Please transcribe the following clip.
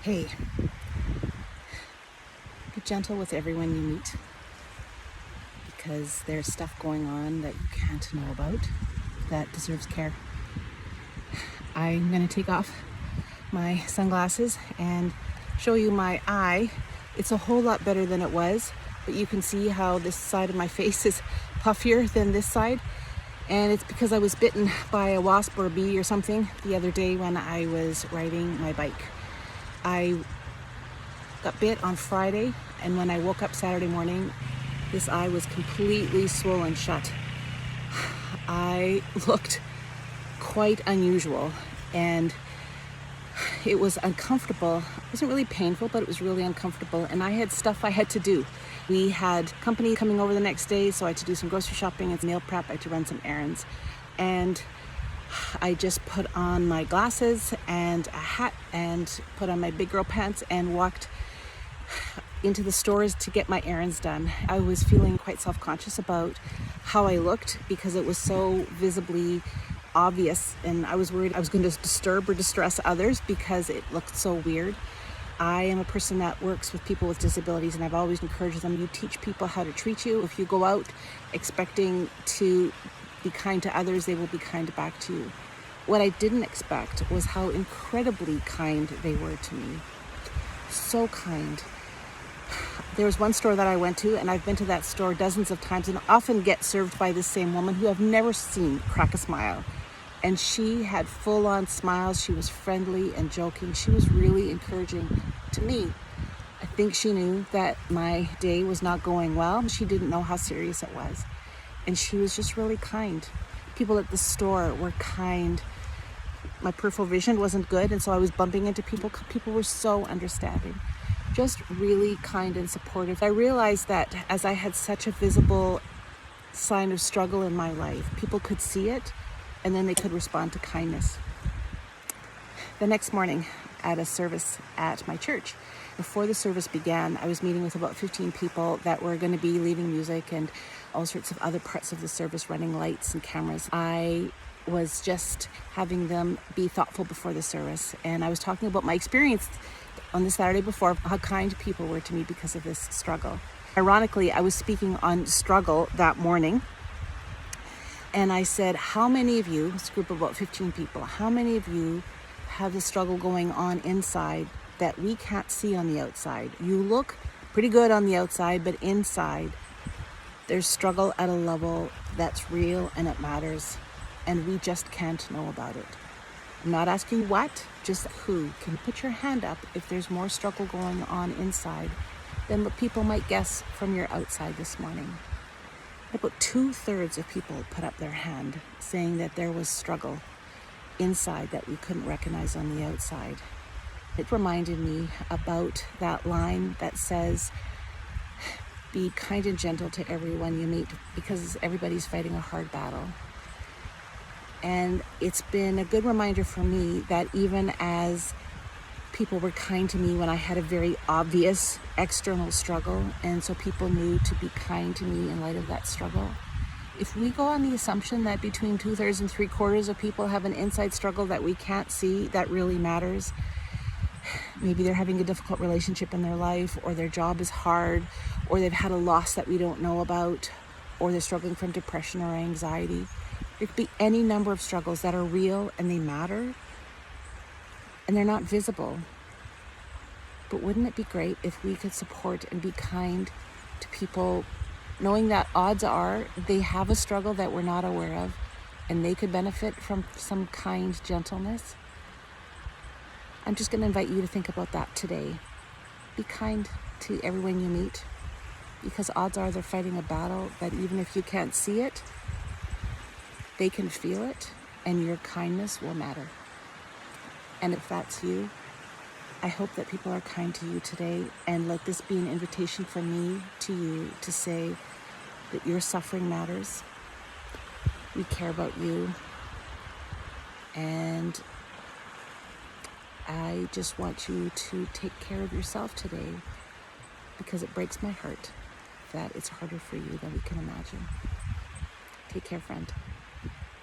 Hey, be gentle with everyone you meet because there's stuff going on that you can't know about that deserves care. I'm going to take off my sunglasses and show you my eye. It's a whole lot better than it was, but you can see how this side of my face is puffier than this side. And it's because I was bitten by a wasp or a bee or something the other day when I was riding my bike. I got bit on Friday, and when I woke up Saturday morning, this eye was completely swollen shut. I looked quite unusual, and it was uncomfortable. It wasn't really painful, but it was really uncomfortable, and I had stuff I had to do. We had company coming over the next day, so I had to do some grocery shopping and meal prep. I had to run some errands, and I just put on my glasses and a hat and put on my big girl pants and walked into the stores to get my errands done. I was feeling quite self-conscious about how I looked because it was so visibly obvious, and I was worried I was going to disturb or distress others because it looked so weird. I am a person that works with people with disabilities, and I've always encouraged them, you teach people how to treat you. If you go out expecting to be kind to others, they will be kind back to you. What I didn't expect was how incredibly kind they were to me. So kind. There was one store that I went to, and I've been to that store dozens of times and often get served by the same woman who I've never seen crack a smile. And she had full-on smiles. She was friendly and joking. She was really encouraging to me. I think she knew that my day was not going well. She didn't know how serious it was. And she was just really kind. People at the store were kind. My peripheral vision wasn't good, and so I was bumping into people. People were so understanding. Just really kind and supportive. I realized that as I had such a visible sign of struggle in my life, people could see it and then they could respond to kindness. The next morning at a service at my church, before the service began, I was meeting with about 15 people that were going to be leading music and all sorts of other parts of the service, running lights and cameras. I was just having them be thoughtful before the service, and I was talking about my experience on the Saturday before, how kind people were to me because of this struggle. Ironically, I was speaking on struggle that morning, and I said, how many of you, this group of about 15 people, how many of you have the struggle going on inside that we can't see on the outside? You look pretty good on the outside, but inside there's struggle at a level that's real and it matters, and we just can't know about it. I'm not asking what, just who. Can put your hand up if there's more struggle going on inside than what people might guess from your outside this morning. About 2/3 of people put up their hand saying that there was struggle inside that we couldn't recognize on the outside. It reminded me about that line that says, be kind and gentle to everyone you meet because everybody's fighting a hard battle. And it's been a good reminder for me that even as people were kind to me when I had a very obvious external struggle, and so people knew to be kind to me in light of that struggle, if we go on the assumption that between 2/3 and 3/4 of people have an inside struggle that we can't see that really matters, maybe they're having a difficult relationship in their life, or their job is hard, or they've had a loss that we don't know about, or they're struggling from depression or anxiety. There could be any number of struggles that are real and they matter and they're not visible. But wouldn't it be great if we could support and be kind to people, knowing that odds are they have a struggle that we're not aware of and they could benefit from some kind gentleness? I'm just going to invite you to think about that today. Be kind to everyone you meet, because odds are they're fighting a battle that even if you can't see it, they can feel it, and your kindness will matter. And if that's you, I hope that people are kind to you today, and let this be an invitation from me to you to say that your suffering matters. We care about you, and I just want you to take care of yourself today, because it breaks my heart that it's harder for you than we can imagine. Take care, friend.